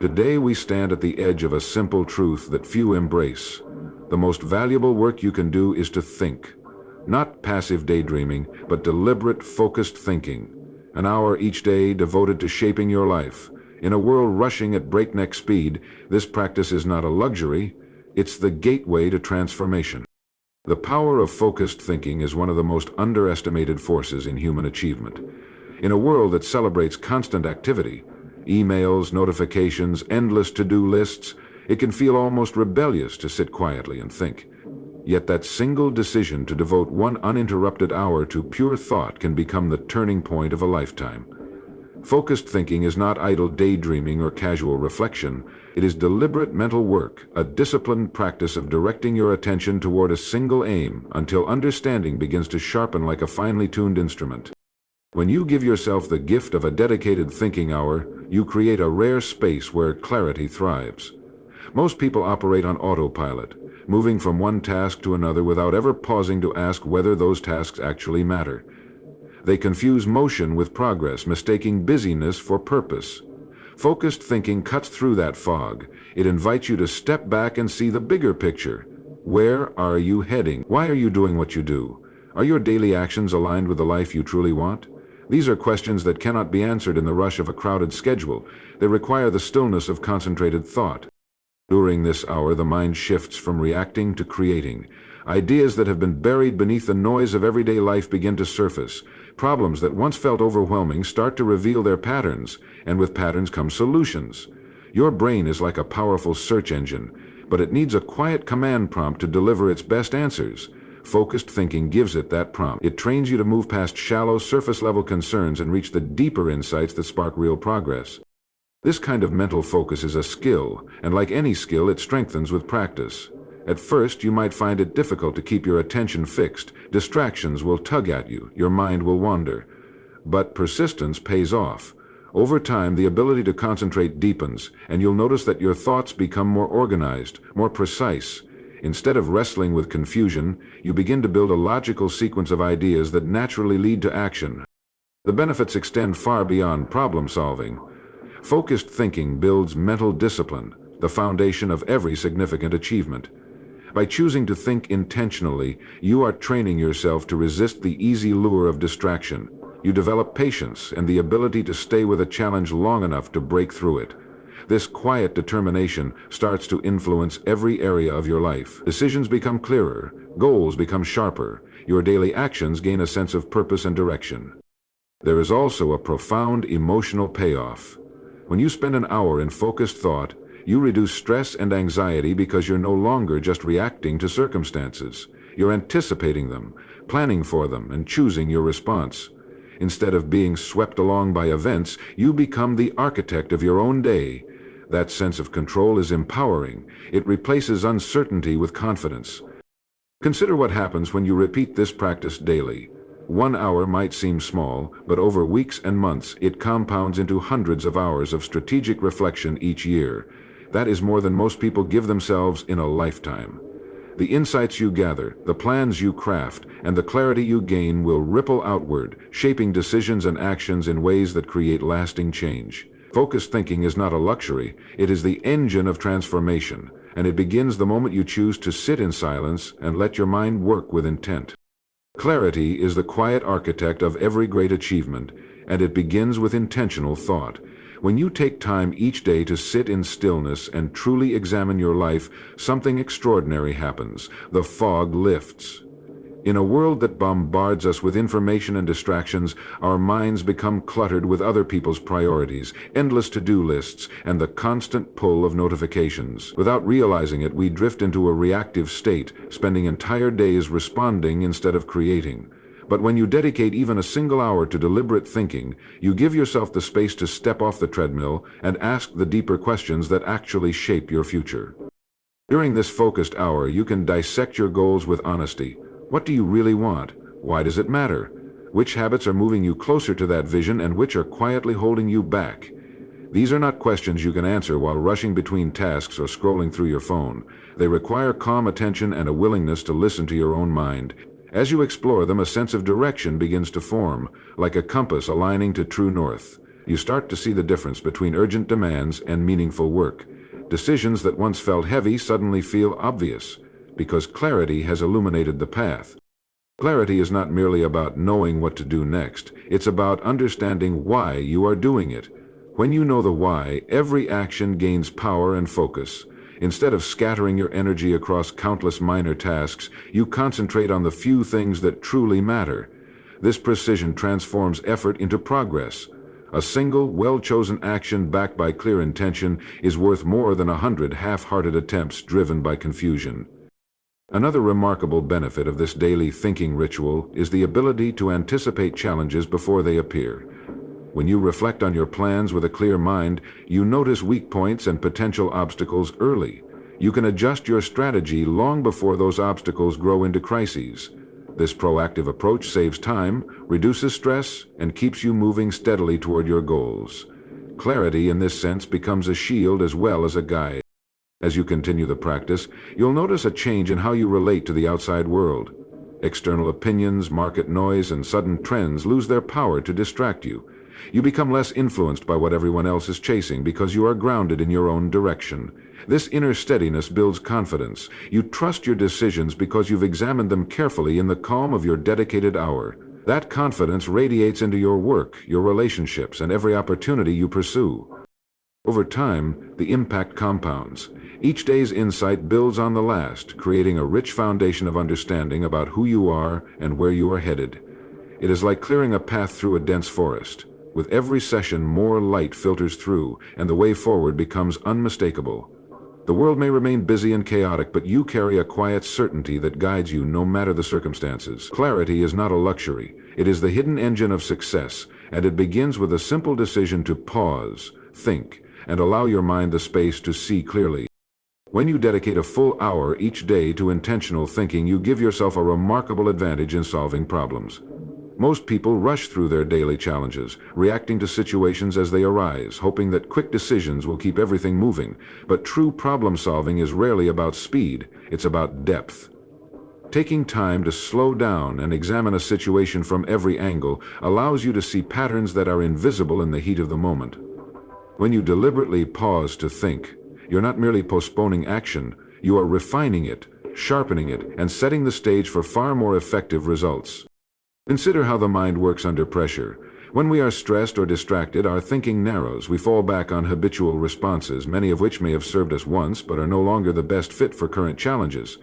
Today we stand at the edge of a simple truth that few embrace. The most valuable work you can do is to think. Not passive daydreaming, but deliberate, focused thinking. An hour each day devoted to shaping your life. In a world rushing at breakneck speed, this practice is not a luxury, it's the gateway to transformation. The power of focused thinking is one of the most underestimated forces in human achievement. In a world that celebrates constant activity, emails, notifications, endless to-do lists, it can feel almost rebellious to sit quietly and think. Yet that single decision to devote one uninterrupted hour to pure thought can become the turning point of a lifetime. Focused thinking is not idle daydreaming or casual reflection. It is deliberate mental work, a disciplined practice of directing your attention toward a single aim until understanding begins to sharpen like a finely tuned instrument. When you give yourself the gift of a dedicated thinking hour, you create a rare space where clarity thrives. Most people operate on autopilot, moving from one task to another without ever pausing to ask whether those tasks actually matter. They confuse motion with progress, mistaking busyness for purpose. Focused thinking cuts through that fog. It invites you to step back and see the bigger picture. Where are you heading? Why are you doing what you do? Are your daily actions aligned with the life you truly want? These are questions that cannot be answered in the rush of a crowded schedule. They require the stillness of concentrated thought. During this hour, the mind shifts from reacting to creating. Ideas that have been buried beneath the noise of everyday life begin to surface. Problems that once felt overwhelming start to reveal their patterns, and with patterns come solutions. Your brain is like a powerful search engine, but it needs a quiet command prompt to deliver its best answers. Focused thinking gives it that prompt. It trains you to move past shallow, surface-level concerns and reach the deeper insights that spark real progress. This kind of mental focus is a skill, and like any skill, it strengthens with practice. At first, you might find it difficult to keep your attention fixed. Distractions will tug at you, your mind will wander. But persistence pays off. Over time, the ability to concentrate deepens, and you'll notice that your thoughts become more organized, more precise. Instead of wrestling with confusion, you begin to build a logical sequence of ideas that naturally lead to action. The benefits extend far beyond problem solving. Focused thinking builds mental discipline, the foundation of every significant achievement. By choosing to think intentionally, you are training yourself to resist the easy lure of distraction. You develop patience and the ability to stay with a challenge long enough to break through it. This quiet determination starts to influence every area of your life. Decisions become clearer, goals become sharper, your daily actions gain a sense of purpose and direction. There is also a profound emotional payoff. When you spend an hour in focused thought, you reduce stress and anxiety because you're no longer just reacting to circumstances. You're anticipating them, planning for them, and choosing your response. Instead of being swept along by events, you become the architect of your own day. That sense of control is empowering. It replaces uncertainty with confidence. Consider what happens when you repeat this practice daily. 1 hour might seem small, but over weeks and months, it compounds into hundreds of hours of strategic reflection each year. That is more than most people give themselves in a lifetime. The insights you gather, the plans you craft, and the clarity you gain will ripple outward, shaping decisions and actions in ways that create lasting change. Focused thinking is not a luxury, it is the engine of transformation, and it begins the moment you choose to sit in silence and let your mind work with intent. Clarity is the quiet architect of every great achievement, and it begins with intentional thought. When you take time each day to sit in stillness and truly examine your life, something extraordinary happens. The fog lifts. In a world that bombards us with information and distractions, our minds become cluttered with other people's priorities, endless to-do lists, and the constant pull of notifications. Without realizing it, we drift into a reactive state, spending entire days responding instead of creating. But when you dedicate even a single hour to deliberate thinking, you give yourself the space to step off the treadmill and ask the deeper questions that actually shape your future. During this focused hour, you can dissect your goals with honesty. What do you really want? Why does it matter? Which habits are moving you closer to that vision and which are quietly holding you back? These are not questions you can answer while rushing between tasks or scrolling through your phone. They require calm attention and a willingness to listen to your own mind. As you explore them, a sense of direction begins to form, like a compass aligning to true north. You start to see the difference between urgent demands and meaningful work. Decisions that once felt heavy suddenly feel obvious, because clarity has illuminated the path. Clarity is not merely about knowing what to do next, it's about understanding why you are doing it. When you know the why, every action gains power and focus. Instead of scattering your energy across countless minor tasks, you concentrate on the few things that truly matter. This precision transforms effort into progress. A single, well-chosen action backed by clear intention is worth more than 100 half-hearted attempts driven by confusion. Another remarkable benefit of this daily thinking ritual is the ability to anticipate challenges before they appear. When you reflect on your plans with a clear mind, you notice weak points and potential obstacles early. You can adjust your strategy long before those obstacles grow into crises. This proactive approach saves time, reduces stress, and keeps you moving steadily toward your goals. Clarity in this sense becomes a shield as well as a guide. As you continue the practice, you'll notice a change in how you relate to the outside world. External opinions, market noise, and sudden trends lose their power to distract you. You become less influenced by what everyone else is chasing because you are grounded in your own direction. This inner steadiness builds confidence. You trust your decisions because you've examined them carefully in the calm of your dedicated hour. That confidence radiates into your work, your relationships, and every opportunity you pursue. Over time, the impact compounds. Each day's insight builds on the last, creating a rich foundation of understanding about who you are and where you are headed. It is like clearing a path through a dense forest. With every session, more light filters through, and the way forward becomes unmistakable. The world may remain busy and chaotic, but you carry a quiet certainty that guides you no matter the circumstances. Clarity is not a luxury. It is the hidden engine of success, and it begins with a simple decision to pause, think, and allow your mind the space to see clearly. When you dedicate a full hour each day to intentional thinking, you give yourself a remarkable advantage in solving problems. Most people rush through their daily challenges, reacting to situations as they arise, hoping that quick decisions will keep everything moving. But true problem solving is rarely about speed, it's about depth. Taking time to slow down and examine a situation from every angle allows you to see patterns that are invisible in the heat of the moment. When you deliberately pause to think, you're not merely postponing action, you are refining it, sharpening it, and setting the stage for far more effective results. Consider how the mind works under pressure. When we are stressed or distracted, our thinking narrows. We fall back on habitual responses, many of which may have served us once but are no longer the best fit for current challenges.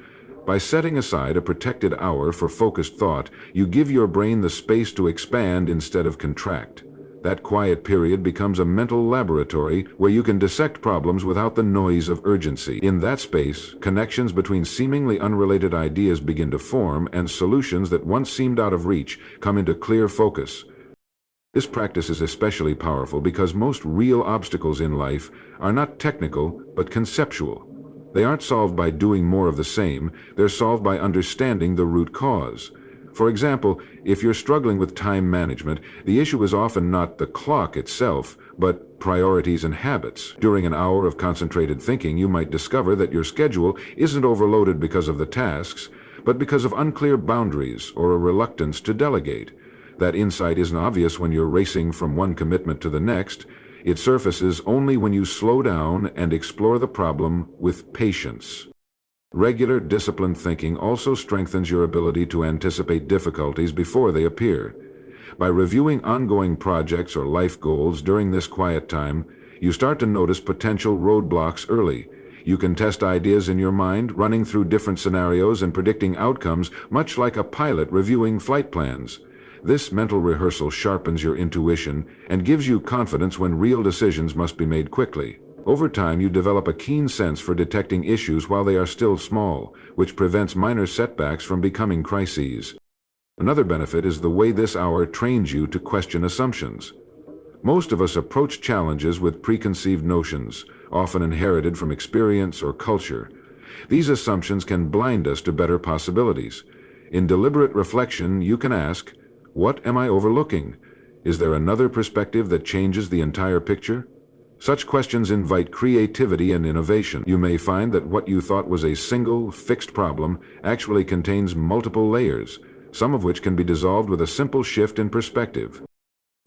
By setting aside a protected hour for focused thought, you give your brain the space to expand instead of contract. That quiet period becomes a mental laboratory where you can dissect problems without the noise of urgency. In that space, connections between seemingly unrelated ideas begin to form, and solutions that once seemed out of reach come into clear focus. This practice is especially powerful because most real obstacles in life are not technical but conceptual. They aren't solved by doing more of the same, they're solved by understanding the root cause. For example, if you're struggling with time management, the issue is often not the clock itself, but priorities and habits. During an hour of concentrated thinking, you might discover that your schedule isn't overloaded because of the tasks, but because of unclear boundaries or a reluctance to delegate. That insight isn't obvious when you're racing from one commitment to the next. It surfaces only when you slow down and explore the problem with patience. Regular, disciplined thinking also strengthens your ability to anticipate difficulties before they appear. By reviewing ongoing projects or life goals during this quiet time, you start to notice potential roadblocks early. You can test ideas in your mind, running through different scenarios and predicting outcomes, much like a pilot reviewing flight plans. This mental rehearsal sharpens your intuition and gives you confidence when real decisions must be made quickly. Over time, you develop a keen sense for detecting issues while they are still small, which prevents minor setbacks from becoming crises. Another benefit is the way this hour trains you to question assumptions. Most of us approach challenges with preconceived notions, often inherited from experience or culture. These assumptions can blind us to better possibilities. In deliberate reflection, you can ask, "What am I overlooking? Is there another perspective that changes the entire picture?" Such questions invite creativity and innovation. You may find that what you thought was a single, fixed problem actually contains multiple layers, some of which can be dissolved with a simple shift in perspective.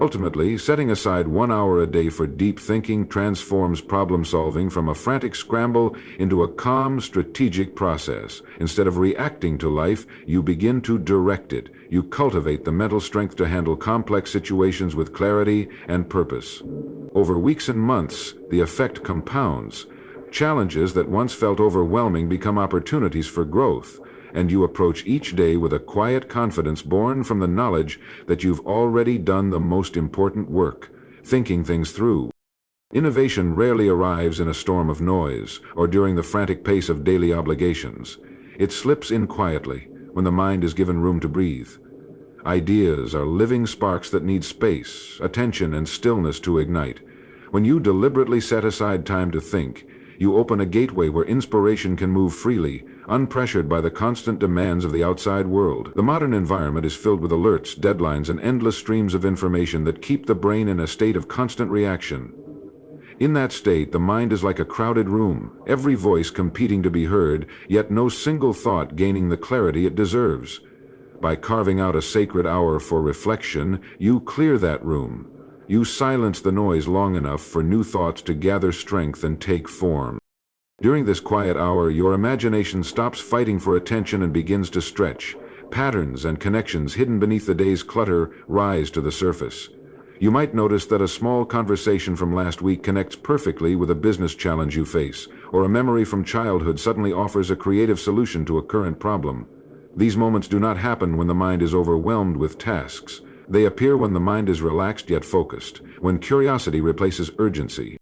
Ultimately, setting aside 1 hour a day for deep thinking transforms problem solving from a frantic scramble into a calm, strategic process. Instead of reacting to life, you begin to direct it. You cultivate the mental strength to handle complex situations with clarity and purpose. Over weeks and months, the effect compounds. Challenges that once felt overwhelming become opportunities for growth, and you approach each day with a quiet confidence born from the knowledge that you've already done the most important work, thinking things through. Innovation rarely arrives in a storm of noise or during the frantic pace of daily obligations. It slips in quietly when the mind is given room to breathe. Ideas are living sparks that need space, attention, and stillness to ignite. When you deliberately set aside time to think, you open a gateway where inspiration can move freely, unpressured by the constant demands of the outside world. The modern environment is filled with alerts, deadlines, and endless streams of information that keep the brain in a state of constant reaction. In that state, the mind is like a crowded room, every voice competing to be heard, yet no single thought gaining the clarity it deserves. By carving out a sacred hour for reflection, you clear that room. You silence the noise long enough for new thoughts to gather strength and take form. During this quiet hour, your imagination stops fighting for attention and begins to stretch. Patterns and connections hidden beneath the day's clutter rise to the surface. You might notice that a small conversation from last week connects perfectly with a business challenge you face, or a memory from childhood suddenly offers a creative solution to a current problem. These moments do not happen when the mind is overwhelmed with tasks. They appear when the mind is relaxed yet focused, when curiosity replaces urgency.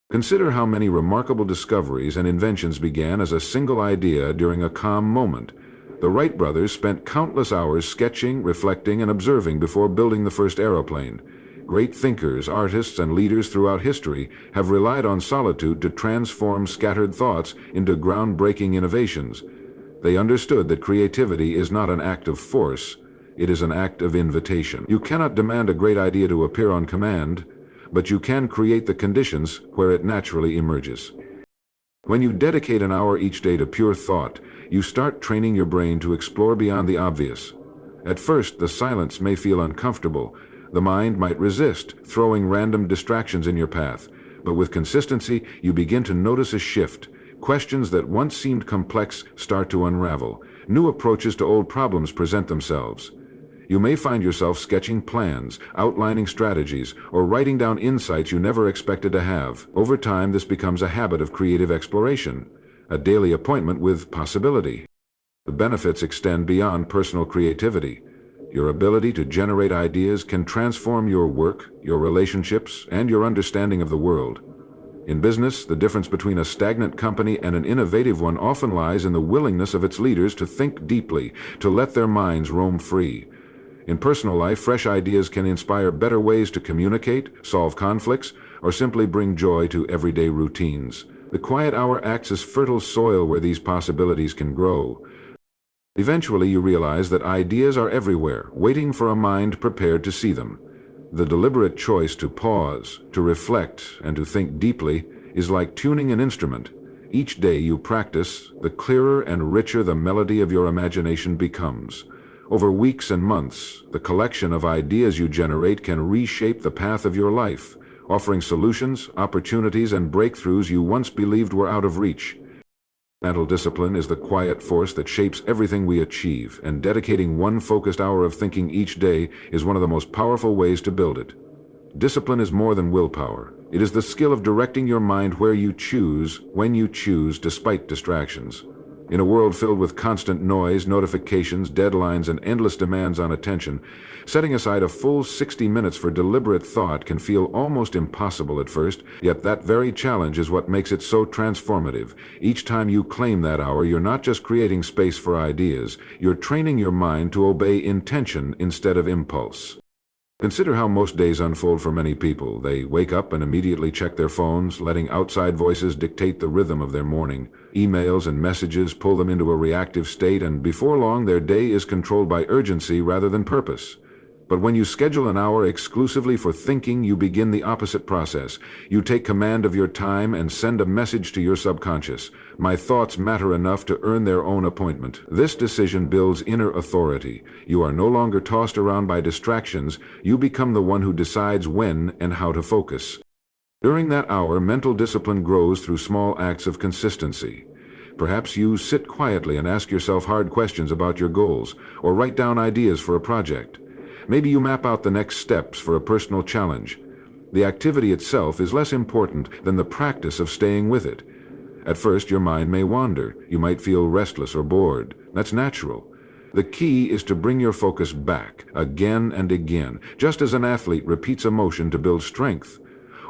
Consider how many remarkable discoveries and inventions began as a single idea during a calm moment. The Wright brothers spent countless hours sketching, reflecting, and observing before building the first aeroplane. Great thinkers, artists, and leaders throughout history have relied on solitude to transform scattered thoughts into groundbreaking innovations. They understood that creativity is not an act of force, it is an act of invitation. You cannot demand a great idea to appear on command, but you can create the conditions where it naturally emerges. When you dedicate an hour each day to pure thought, you start training your brain to explore beyond the obvious. At first, the silence may feel uncomfortable. The mind might resist, throwing random distractions in your path. But with consistency, you begin to notice a shift. Questions that once seemed complex start to unravel. New approaches to old problems present themselves. You may find yourself sketching plans, outlining strategies, or writing down insights you never expected to have. Over time, this becomes a habit of creative exploration, a daily appointment with possibility. The benefits extend beyond personal creativity. Your ability to generate ideas can transform your work, your relationships, and your understanding of the world. In business, the difference between a stagnant company and an innovative one often lies in the willingness of its leaders to think deeply, to let their minds roam free. In personal life, fresh ideas can inspire better ways to communicate, solve conflicts, or simply bring joy to everyday routines. The quiet hour acts as fertile soil where these possibilities can grow. Eventually, you realize that ideas are everywhere, waiting for a mind prepared to see them. The deliberate choice to pause, to reflect, and to think deeply is like tuning an instrument. Each day you practice, the clearer and richer the melody of your imagination becomes. Over weeks and months, the collection of ideas you generate can reshape the path of your life, offering solutions, opportunities, and breakthroughs you once believed were out of reach. Mental discipline is the quiet force that shapes everything we achieve, and dedicating one focused hour of thinking each day is one of the most powerful ways to build it. Discipline is more than willpower. It is the skill of directing your mind where you choose, when you choose, despite distractions. In a world filled with constant noise, notifications, deadlines, and endless demands on attention, setting aside a full 60 minutes for deliberate thought can feel almost impossible at first, yet that very challenge is what makes it so transformative. Each time you claim that hour, you're not just creating space for ideas, you're training your mind to obey intention instead of impulse. Consider how most days unfold for many people. They wake up and immediately check their phones, letting outside voices dictate the rhythm of their morning. Emails and messages pull them into a reactive state, and before long their day is controlled by urgency rather than purpose. But when you schedule an hour exclusively for thinking, you begin the opposite process. You take command of your time and send a message to your subconscious. My thoughts matter enough to earn their own appointment. This decision builds inner authority. You are no longer tossed around by distractions. You become the one who decides when and how to focus. During that hour, mental discipline grows through small acts of consistency. Perhaps you sit quietly and ask yourself hard questions about your goals, or write down ideas for a project. Maybe you map out the next steps for a personal challenge. The activity itself is less important than the practice of staying with it. At first, your mind may wander. You might feel restless or bored. That's natural. The key is to bring your focus back, again and again, just as an athlete repeats a motion to build strength.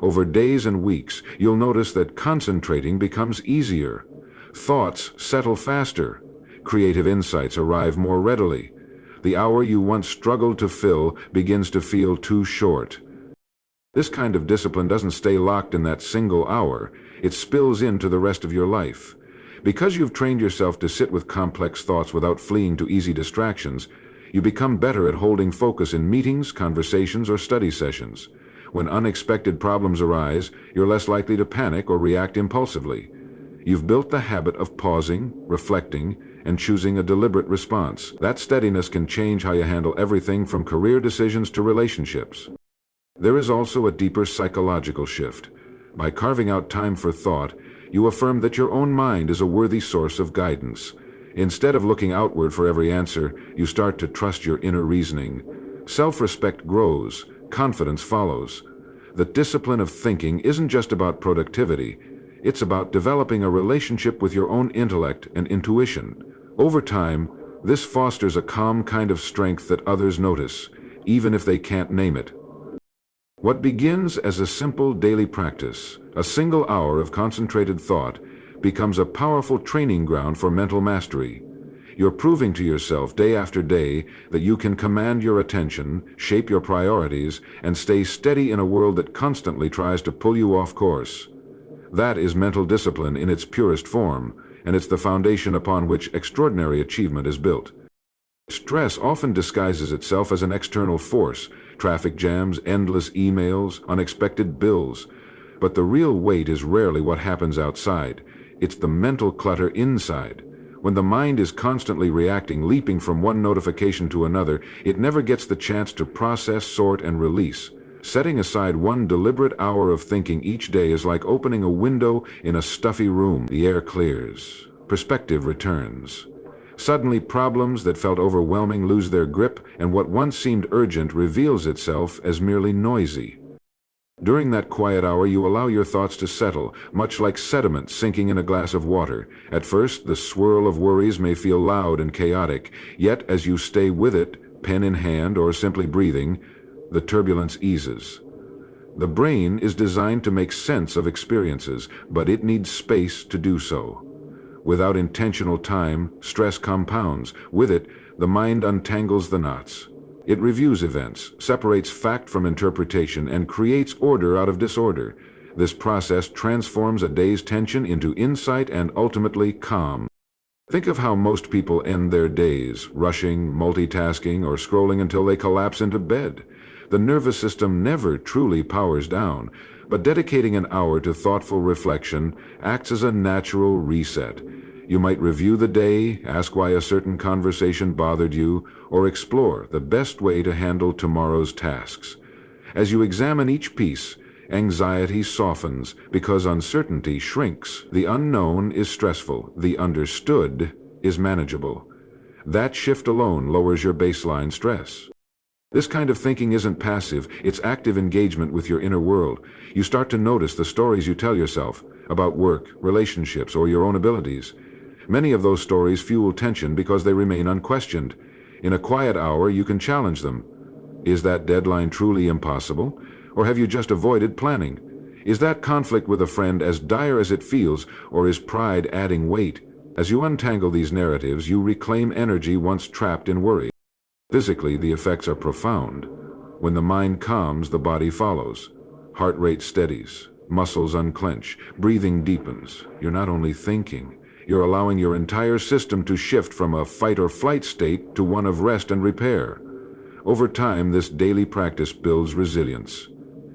Over days and weeks, you'll notice that concentrating becomes easier. Thoughts settle faster. Creative insights arrive more readily. The hour you once struggled to fill begins to feel too short. This kind of discipline doesn't stay locked in that single hour. It spills into the rest of your life. Because you've trained yourself to sit with complex thoughts without fleeing to easy distractions, you become better at holding focus in meetings, conversations, or study sessions. When unexpected problems arise, you're less likely to panic or react impulsively. You've built the habit of pausing, reflecting, and choosing a deliberate response. That steadiness can change how you handle everything from career decisions to relationships. There is also a deeper psychological shift. By carving out time for thought, you affirm that your own mind is a worthy source of guidance. Instead of looking outward for every answer, you start to trust your inner reasoning. Self-respect grows, confidence follows. The discipline of thinking isn't just about productivity. It's about developing a relationship with your own intellect and intuition. Over time, this fosters a calm kind of strength that others notice, even if they can't name it. What begins as a simple daily practice, a single hour of concentrated thought, becomes a powerful training ground for mental mastery. You're proving to yourself day after day that you can command your attention, shape your priorities, and stay steady in a world that constantly tries to pull you off course. That is mental discipline in its purest form, and it's the foundation upon which extraordinary achievement is built. Stress often disguises itself as an external force, traffic jams, endless emails, unexpected bills. But the real weight is rarely what happens outside. It's the mental clutter inside. When the mind is constantly reacting, leaping from one notification to another, it never gets the chance to process, sort, and release. Setting aside one deliberate hour of thinking each day is like opening a window in a stuffy room. The air clears. Perspective returns. Suddenly, problems that felt overwhelming lose their grip, and what once seemed urgent reveals itself as merely noisy. During that quiet hour, you allow your thoughts to settle, much like sediment sinking in a glass of water. At first, the swirl of worries may feel loud and chaotic, yet as you stay with it, pen in hand or simply breathing, the turbulence eases. The brain is designed to make sense of experiences, but it needs space to do so. Without intentional time, stress compounds. With it, the mind untangles the knots. It reviews events, separates fact from interpretation, and creates order out of disorder. This process transforms a day's tension into insight and ultimately calm. Think of how most people end their days, rushing, multitasking, or scrolling until they collapse into bed. The nervous system never truly powers down, but dedicating an hour to thoughtful reflection acts as a natural reset. You might review the day, ask why a certain conversation bothered you, or explore the best way to handle tomorrow's tasks. As you examine each piece, anxiety softens because uncertainty shrinks. The unknown is stressful. The understood is manageable. That shift alone lowers your baseline stress. This kind of thinking isn't passive, it's active engagement with your inner world. You start to notice the stories you tell yourself about work, relationships, or your own abilities. Many of those stories fuel tension because they remain unquestioned. In a quiet hour, you can challenge them. Is that deadline truly impossible? Or have you just avoided planning? Is that conflict with a friend as dire as it feels, or is pride adding weight? As you untangle these narratives, you reclaim energy once trapped in worry. Physically, the effects are profound. When the mind calms, the body follows. Heart rate steadies, muscles unclench, breathing deepens. You're not only thinking, you're allowing your entire system to shift from a fight or flight state to one of rest and repair. Over time, this daily practice builds resilience.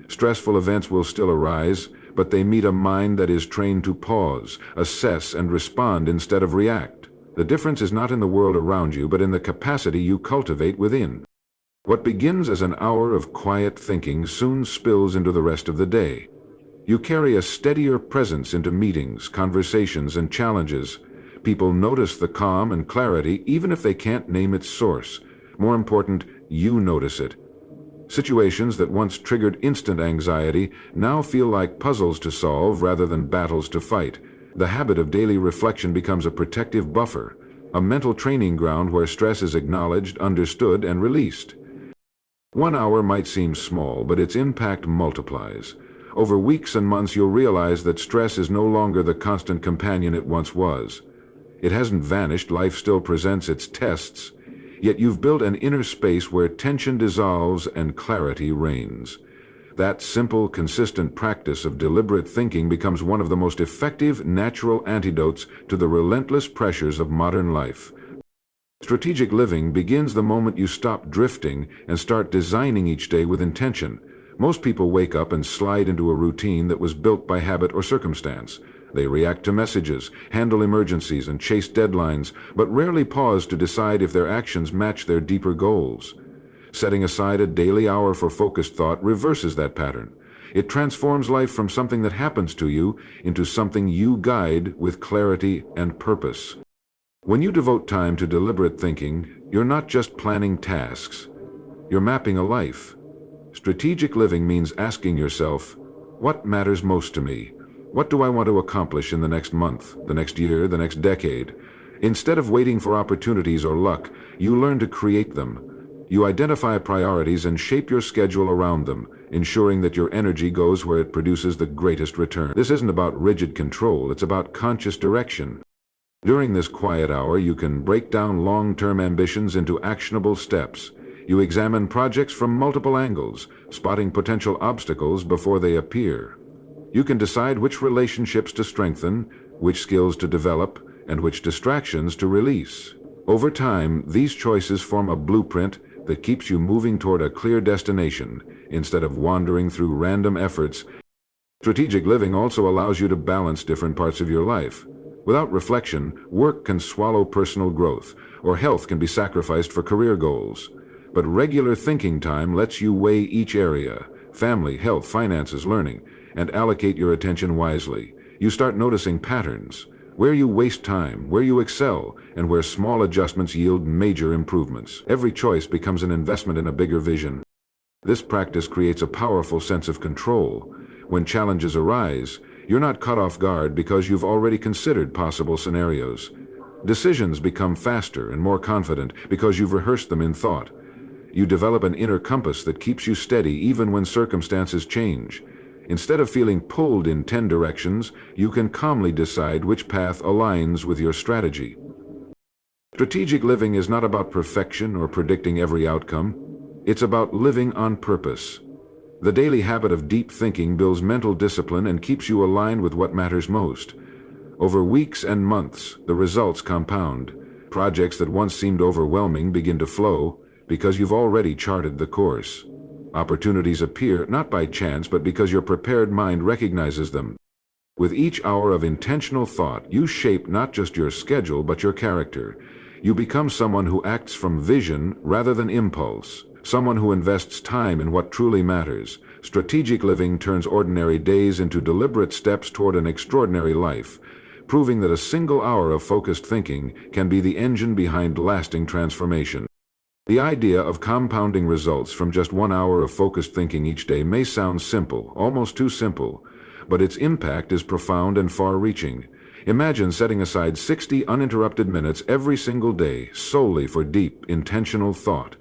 Stressful events will still arise, but they meet a mind that is trained to pause, assess, and respond instead of react. The difference is not in the world around you, but in the capacity you cultivate within. What begins as an hour of quiet thinking soon spills into the rest of the day. You carry a steadier presence into meetings, conversations, and challenges. People notice the calm and clarity even if they can't name its source. More important, you notice it. Situations that once triggered instant anxiety now feel like puzzles to solve rather than battles to fight. The habit of daily reflection becomes a protective buffer, a mental training ground where stress is acknowledged, understood, and released. 1 hour might seem small, but its impact multiplies. Over weeks and months, you'll realize that stress is no longer the constant companion it once was. It hasn't vanished, life still presents its tests, yet you've built an inner space where tension dissolves and clarity reigns. That simple, consistent practice of deliberate thinking becomes one of the most effective natural antidotes to the relentless pressures of modern life. Strategic living begins the moment you stop drifting and start designing each day with intention. Most people wake up and slide into a routine that was built by habit or circumstance. They react to messages, handle emergencies, and chase deadlines, but rarely pause to decide if their actions match their deeper goals. Setting aside a daily hour for focused thought reverses that pattern. It transforms life from something that happens to you into something you guide with clarity and purpose. When you devote time to deliberate thinking, you're not just planning tasks, you're mapping a life. Strategic living means asking yourself, what matters most to me? What do I want to accomplish in the next month, the next year, the next decade? Instead of waiting for opportunities or luck, you learn to create them. You identify priorities and shape your schedule around them, ensuring that your energy goes where it produces the greatest return. This isn't about rigid control, it's about conscious direction. During this quiet hour, you can break down long-term ambitions into actionable steps. You examine projects from multiple angles, spotting potential obstacles before they appear. You can decide which relationships to strengthen, which skills to develop, and which distractions to release. Over time, these choices form a blueprint that keeps you moving toward a clear destination, instead of wandering through random efforts. Strategic living also allows you to balance different parts of your life. Without reflection, work can swallow personal growth, or health can be sacrificed for career goals. But regular thinking time lets you weigh each area, family, health, finances, learning, and allocate your attention wisely. You start noticing patterns, where you waste time, where you excel, and where small adjustments yield major improvements. Every choice becomes an investment in a bigger vision. This practice creates a powerful sense of control. When challenges arise, you're not caught off guard because you've already considered possible scenarios. Decisions become faster and more confident because you've rehearsed them in thought. You develop an inner compass that keeps you steady even when circumstances change. Instead of feeling pulled in 10 directions, you can calmly decide which path aligns with your strategy. Strategic living is not about perfection or predicting every outcome. It's about living on purpose. The daily habit of deep thinking builds mental discipline and keeps you aligned with what matters most. Over weeks and months, the results compound. Projects that once seemed overwhelming begin to flow because you've already charted the course. Opportunities appear not by chance but because your prepared mind recognizes them. With each hour of intentional thought, you shape not just your schedule but your character. You become someone who acts from vision rather than impulse. Someone who invests time in what truly matters. Strategic living turns ordinary days into deliberate steps toward an extraordinary life, proving that a single hour of focused thinking can be the engine behind lasting transformation. The idea of compounding results from just 1 hour of focused thinking each day may sound simple, almost too simple, but its impact is profound and far-reaching. Imagine setting aside 60 uninterrupted minutes every single day solely for deep, intentional thought.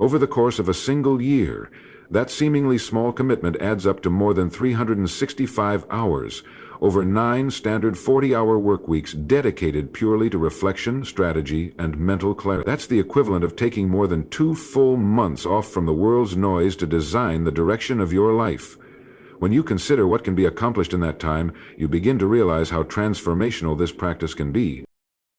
Over the course of a single year, that seemingly small commitment adds up to more than 365 hours, over 9 standard 40-hour work weeks dedicated purely to reflection, strategy, and mental clarity. That's the equivalent of taking more than 2 full months off from the world's noise to design the direction of your life. When you consider what can be accomplished in that time, you begin to realize how transformational this practice can be.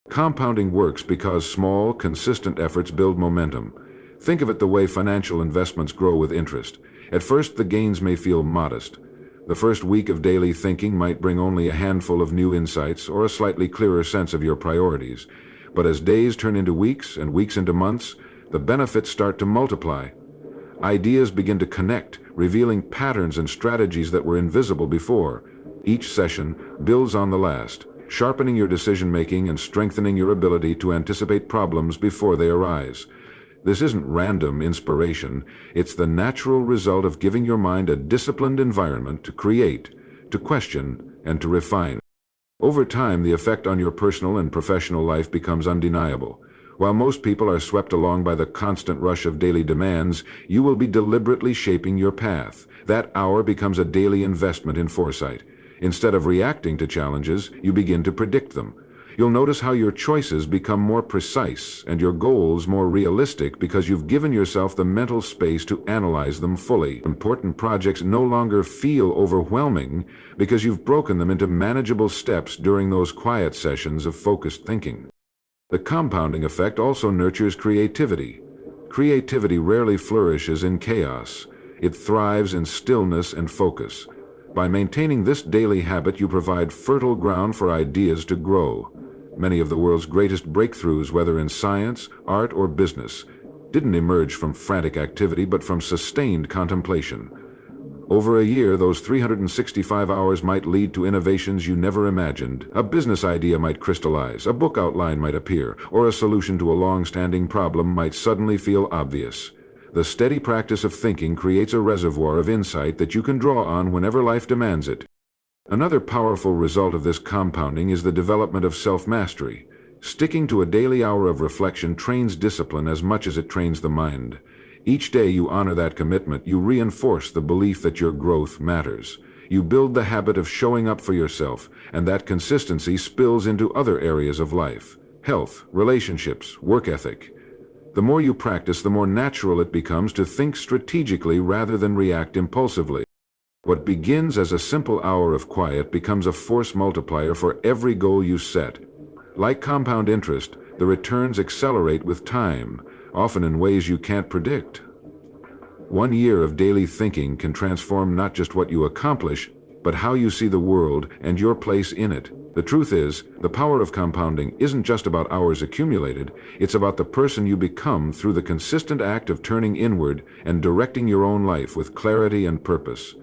Compounding works because small, consistent efforts build momentum. Think of it the way financial investments grow with interest. At first, the gains may feel modest. The first week of daily thinking might bring only a handful of new insights or a slightly clearer sense of your priorities. But as days turn into weeks and weeks into months, the benefits start to multiply. Ideas begin to connect, revealing patterns and strategies that were invisible before. Each session builds on the last, sharpening your decision-making and strengthening your ability to anticipate problems before they arise. This isn't random inspiration, it's the natural result of giving your mind a disciplined environment to create, to question, and to refine. Over time, the effect on your personal and professional life becomes undeniable. While most people are swept along by the constant rush of daily demands, you will be deliberately shaping your path. That hour becomes a daily investment in foresight. Instead of reacting to challenges, you begin to predict them. You'll notice how your choices become more precise and your goals more realistic because you've given yourself the mental space to analyze them fully. Important projects no longer feel overwhelming because you've broken them into manageable steps during those quiet sessions of focused thinking. The compounding effect also nurtures creativity. Creativity rarely flourishes in chaos. It thrives in stillness and focus. By maintaining this daily habit, you provide fertile ground for ideas to grow. Many of the world's greatest breakthroughs, whether in science, art, or business, didn't emerge from frantic activity but from sustained contemplation. Over a year, those 365 hours might lead to innovations you never imagined. A business idea might crystallize, a book outline might appear, or a solution to a long-standing problem might suddenly feel obvious. The steady practice of thinking creates a reservoir of insight that you can draw on whenever life demands it. Another powerful result of this compounding is the development of self-mastery. Sticking to a daily hour of reflection trains discipline as much as it trains the mind. Each day you honor that commitment, you reinforce the belief that your growth matters. You build the habit of showing up for yourself, and that consistency spills into other areas of life: health, relationships, work ethic. The more you practice, the more natural it becomes to think strategically rather than react impulsively. What begins as a simple hour of quiet becomes a force multiplier for every goal you set. Like compound interest, the returns accelerate with time, often in ways you can't predict. 1 year of daily thinking can transform not just what you accomplish, but how you see the world and your place in it. The truth is, the power of compounding isn't just about hours accumulated, it's about the person you become through the consistent act of turning inward and directing your own life with clarity and purpose.